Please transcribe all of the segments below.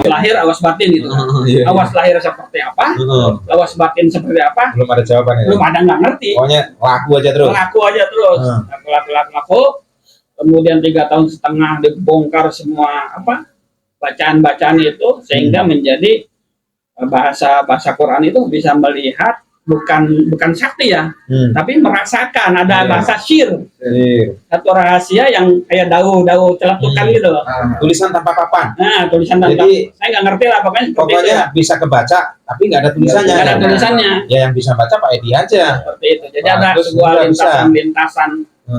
Lahir awas batin gitu. Awas lahir seperti apa, awas batin seperti apa, belum ada jawabannya. Belum ada, nggak ngerti. Pokoknya laku aja terus. Laku. Kemudian 3 tahun setengah dibongkar semua bacaan-bacaan itu sehingga menjadi bahasa Quran itu bisa melihat bukan sakti ya, tapi merasakan ada bahasa syir. Satu rahasia yang kayak daun celetukan gitu loh. Tulisan tanpa papan. Nah, tulisan tanpa. Jadi, saya nggak ngerti lah pokoknya bisa kebaca tapi nggak ada tulisannya. Nggak ada tulisannya. Ya yang bisa baca Pak Edi aja. Seperti itu. Jadi ada sebuah lintasan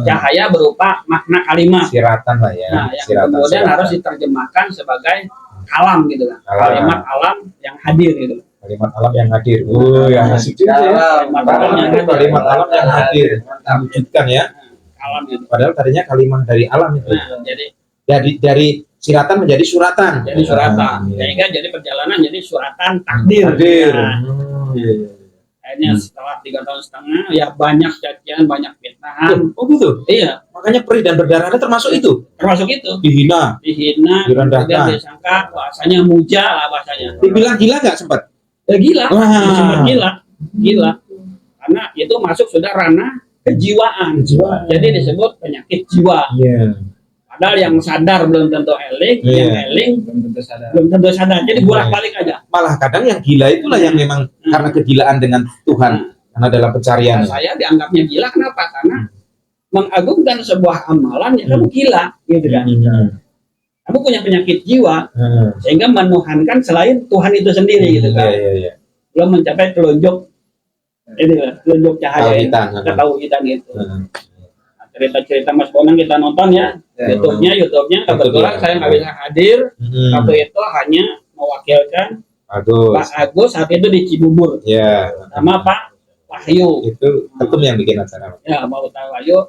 cahaya berupa makna kalimat. Siratan lah ya. Nah, yang kemudian harus diterjemahkan sebagai kalam gitu kan. Kalimat alam yang hadir gitu. Kalimat alam yang hadir. Yang asik juga ya. Kalimat alam yang hadir. Wujudkan ya. Alam itu. Padahal tadinya kalimat dari alam itu. Nah, jadi dari siratan menjadi suratan. Jadi suratan. Sehingga jadi perjalanan jadi suratan takdir. Akhirnya setelah 3 tahun setengah ya banyak cacian, banyak fitnahan. Oh gitu. Iya. Makanya perih dan berdarah termasuk itu. Termasuk itu. Dihina, direndahkan, disangka bahasanya muja lah bahasanya. Dibilang gila nggak sempat? Ya gila, sempat gila. Karena itu masuk sudah ranah kejiwaan. Jadi disebut penyakit jiwa. Padahal yang sadar belum tentu eling, yang eling belum tentu sadar. Jadi bolak-balik aja. Malah kadang yang gila itulah yang memang karena kegilaan dengan Tuhan, karena dalam pencarian. Saya dianggapnya gila kenapa? Karena mengagungkan sebuah amalan ya kamu gila, gitu kan? Kamu punya penyakit jiwa, sehingga menuhankan selain Tuhan itu sendiri, gitu kan? Belum mencapai telunjuk cahaya, ketauhidan itu. Cerita-cerita Mas Bonang kita nonton ya, YouTube-nya kebetulan saya nggak bisa hadir. Waktu itu hanya mewakilkan Pak Agus saat itu di Cibubur, sama Pak Wahyu. Itu ketum yang bikin acara. Ya, mau tahu Wahyu.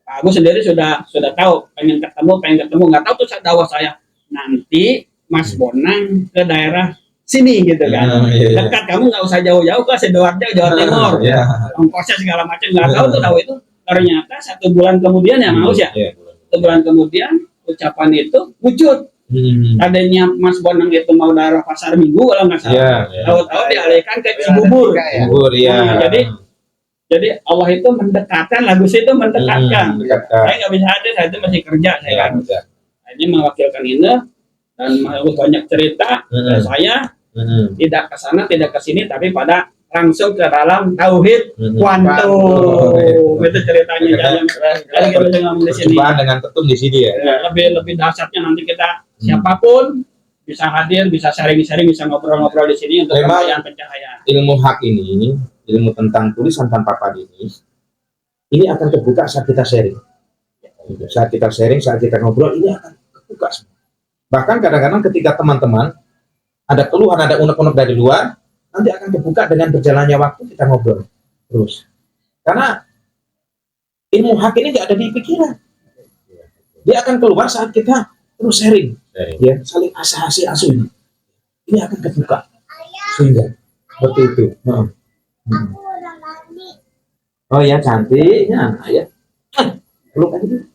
Pak Agus sendiri sudah tahu pengen ketemu, nggak tahu tuh dakwah saya nanti Mas Bonang ke daerah sini gitu kan, dekat, kamu nggak usah jauh-jauh ke Sidoarjo, Jawa Timur, ongkosnya segala macam, nggak tahu tuh tahu itu. Ternyata 1 bulan kemudian ya Mas ya, 1 bulan kemudian ucapan itu wujud. Adanya Mas Bonang itu mau daerah Pasar Minggu kalau nggak salah, tahu-tahu dialihkan ke Cibubur. Jadi Allah itu mendekatkan, lagu itu mendekatkan. Saya nggak bisa hadir, saya itu masih kerja, saya kan. Ini mewakilkan ini dan banyak cerita. Saya tidak ke sana, tidak ke sini, tapi pada langsung ke dalam tauhid kuantum. Itu ceritanya. Jadi kita dengan di sini. Dengan ketum di sini ya. Lebih dahsyatnya nanti kita siapapun bisa hadir, bisa sharing-sharing, bisa ngobrol-ngobrol di sini untuk pencahayaan. Ilmu hak ini, ilmu tentang tulisan tanpa papan ini akan terbuka saat kita sharing. Saat kita sharing, saat kita ngobrol, ini akan terbuka semua. Bahkan kadang-kadang ketika teman-teman ada keluhan, ada unek-unek dari luar, nanti akan terbuka dengan berjalannya waktu kita ngobrol terus. Karena ilmu hak ini tidak ada di pikiran. Dia akan keluar saat kita terus sharing. Ya, saling asuh ini. Ini akan terbuka. Sehingga seperti itu. Oh ya, cantiknya, ya. Peluk aja dulu.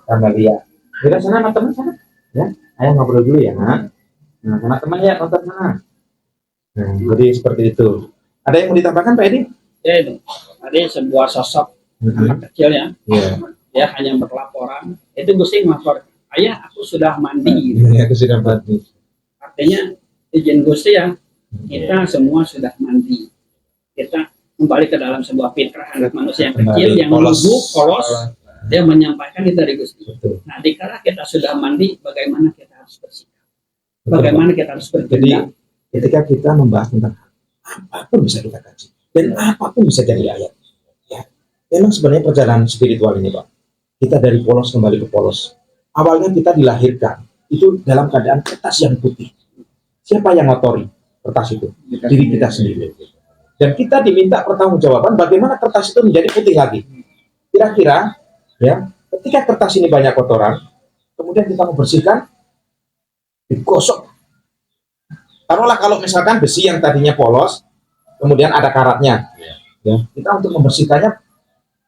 Tambah lihat. Kita sana sama teman sana. Ya, ayo ngobrol dulu ya, Nah, sama teman ya, nonton sana. Jadi seperti itu. Ada yang mau ditambahkan, Pak Edi? Ya itu. Tadi sebuah sosok anak kecil ya. Dia hanya berlaporan. Itu Gusti ngelapor, ayah aku sudah mandi. Aku sudah mandi. Artinya izin Gusti ya, kita semua sudah mandi. Kita kembali ke dalam sebuah fitrah anak manusia yang kecil, yang lembut, polos. Dia menyampaikan itu dari Gusti. Nah, dikala kita sudah mandi, bagaimana kita harus bersikap? Bagaimana kita harus bertindak? Jadi ketika kita membahas tentang apapun bisa kita kaji dan apapun bisa jadi ayat. Ya, memang sebenarnya perjalanan spiritual ini, Pak. Kita dari polos kembali ke polos. Awalnya kita dilahirkan itu dalam keadaan kertas yang putih. Siapa yang ngotori kertas itu? Diri kita sendiri. Dan kita diminta pertanggungjawaban bagaimana kertas itu menjadi putih lagi. Kira-kira, ya, ketika kertas ini banyak kotoran, kemudian kita membersihkan, digosok. Taruhlah kalau misalkan besi yang tadinya polos, kemudian ada karatnya, ya, kita untuk membersihkannya,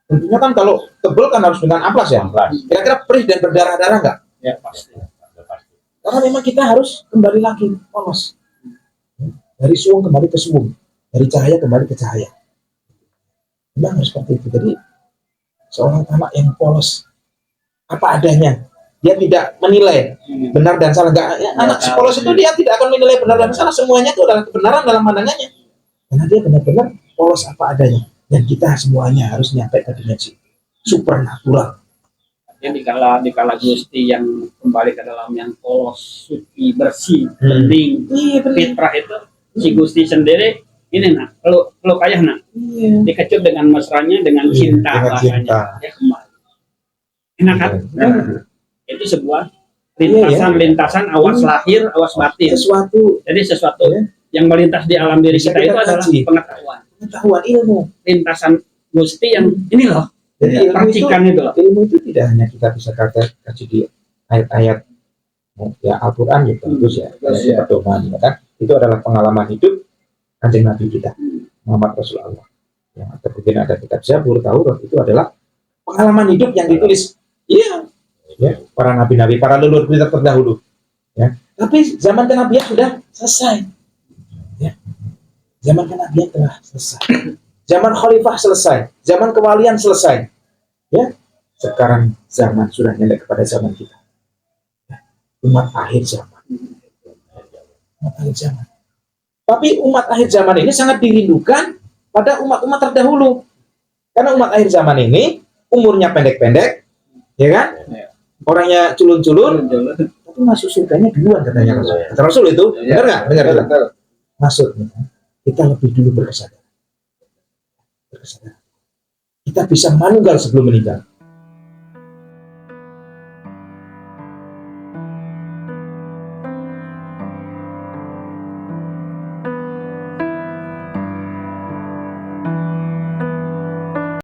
tentunya kan kalau tebel kan harus dengan amplas ya. Kira-kira perih dan berdarah-darah nggak? Ya pasti. Karena memang kita harus kembali lagi polos. Dari suung kembali ke suung, dari cahaya kembali ke cahaya. Memang harus seperti itu. Jadi seorang anak yang polos apa adanya, dia tidak menilai benar dan salah. Enggak, ya, anak polos itu dia tidak akan menilai benar dan salah, semuanya itu adalah kebenaran dalam pandangannya. Karena dia benar-benar polos apa adanya. Dan kita semuanya harus nyampe ke dimensi supernatural. Dikala Gusti yang kembali ke dalam yang polos, suci, bersih, bening, fitrah itu, si Gusti sendiri ini peluk ayah dikecup dengan mesranya, dengan cinta bahasanya, ya kembali. Enak kan? Itu sebuah lintasan awas lahir, awas batin. Sesuatu yang melintas di alam diri kita itu adalah pengetahuan, ilmu, lintasan Gusti yang ini loh. Jadi ilmu itu tidak hanya kita bisa kaji di ayat-ayat ya Al-Quran gitu, terus ya pedoman, ya kan? Itu adalah pengalaman hidup Kanjeng Nabi kita, Muhammad Rasulullah. Yang mungkin ada kitab Zabur, Taurat, itu adalah pengalaman hidup yang ditulis, ya, para nabi-nabi, para leluhur kita terdahulu. Ya. Tapi zaman kenabian sudah selesai. Ya. Zaman kenabian telah selesai. Zaman khalifah selesai, zaman kewalian selesai. Ya, sekarang zaman sudah nyelek kepada zaman kita. Ya. Umat akhir zaman. Umat akhir zaman. Tapi umat akhir zaman ini sangat dirindukan pada umat-umat terdahulu. Karena umat akhir zaman ini umurnya pendek-pendek, ya kan? Orangnya culun-culun, tapi masuk surganya duluan katanya Rasul. Kata Rasul itu, benar nggak? Benar. Maksudnya kita lebih dulu berkesadaran. Kita bisa manunggal sebelum meninggal.